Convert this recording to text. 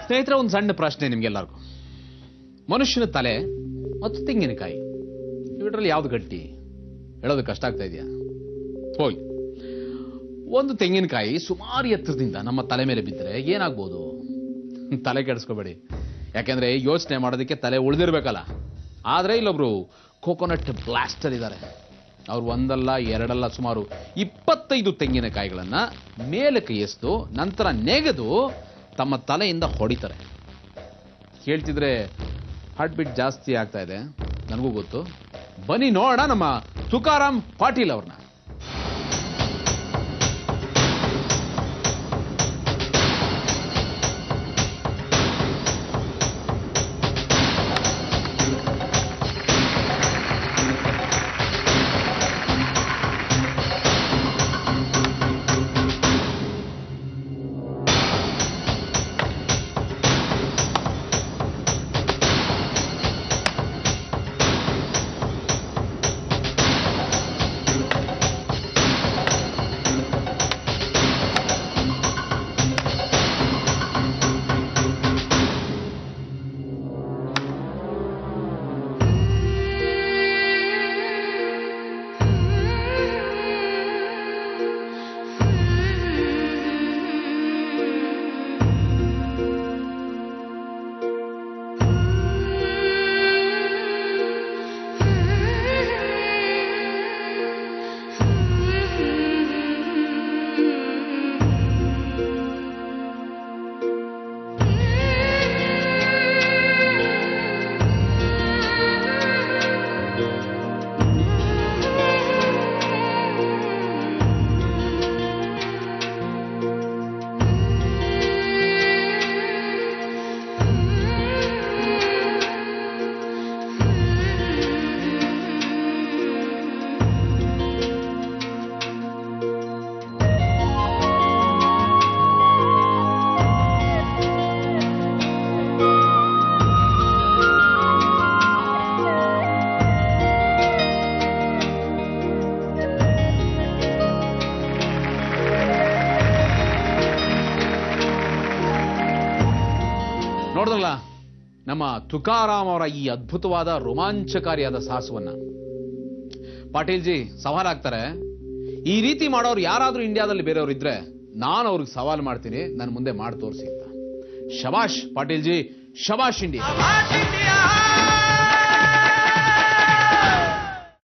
ಸ್ನೇಹಿತರೆ, ಒಂದು ಸಣ್ಣ ಪ್ರಶ್ನೆ ನಿಮ್ಗೆಲ್ಲರಿಗೂ. ಮನುಷ್ಯನ ತಲೆ ಮತ್ತು ತೆಂಗಿನಕಾಯಿ ಇವುಗಳಲ್ಲಿ ಯಾವ್ದು ಗಟ್ಟಿ? ಹೇಳೋದು ಕಷ್ಟ ಆಗ್ತಾ ಇದೆಯಾ? ಹೋಗಿ, ಒಂದು ತೆಂಗಿನಕಾಯಿ ಸುಮಾರು ಎತ್ತರದಿಂದ ನಮ್ಮ ತಲೆ ಮೇಲೆ ಬಿದ್ದರೆ ಏನಾಗ್ಬೋದು? ತಲೆ ಕೆಡಿಸ್ಕೋಬೇಡಿ, ಯಾಕೆಂದ್ರೆ ಯೋಚನೆ ಮಾಡೋದಕ್ಕೆ ತಲೆ ಉಳಿದಿರ್ಬೇಕಲ್ಲ. ಆದ್ರೆ ಇಲ್ಲೊಬ್ರು ಕೋಕೋನಟ್ ಬ್ಲಾಸ್ಟರ್ ಇದ್ದಾರೆ. ಅವ್ರು ಒಂದಲ್ಲ ಎರಡಲ್ಲ ಸುಮಾರು 25 ತೆಂಗಿನಕಾಯಿಗಳನ್ನ ಮೇಲಕ್ಕೆ ಎಸೆದು ನಂತರ ನೆಗೆದು ತಮ್ಮ ತಲೆಯಿಂದ ಹೊಡಿತಾರೆ. ಕೇಳ್ತಿದ್ರೆ ಹಾರ್ಟ್ ಬೀಟ್ ಜಾಸ್ತಿ ಆಗ್ತಾ ಇದೆ, ನನಗೂ ಗೊತ್ತು. ಬನ್ನಿ ನೋಡೋಣ ನಮ್ಮ ತುಕಾರಾಮ್ ಪಾಟೀಲ್ ಅವ್ರನ್ನ. ನೋಡಿದ್ರಲ್ಲ ನಮ್ಮ ತುಕಾರಾಮ್ ಅವರ ಈ ಅದ್ಭುತವಾದ ರೋಮಾಂಚಕಾರಿಯಾದ ಸಾಹಸವನ್ನ. ಪಾಟೀಲ್ ಜಿ ಸವಾಲಾಗ್ತಾರೆ, ಈ ರೀತಿ ಮಾಡೋರು ಯಾರಾದ್ರೂ ಇಂಡಿಯಾದಲ್ಲಿ ಬೇರೆಯವ್ರು ಇದ್ರೆ ನಾನು ಅವ್ರಿಗೆ ಸವಾಲು ಮಾಡ್ತೀನಿ, ನನ್ನ ಮುಂದೆ ಮಾಡಿ ತೋರಿಸಿ ಅಂತ. ಶಬಾಷ್ ಪಾಟೀಲ್ ಜಿ, ಶಬಾಷ್ ಇಂಡಿಯಾ.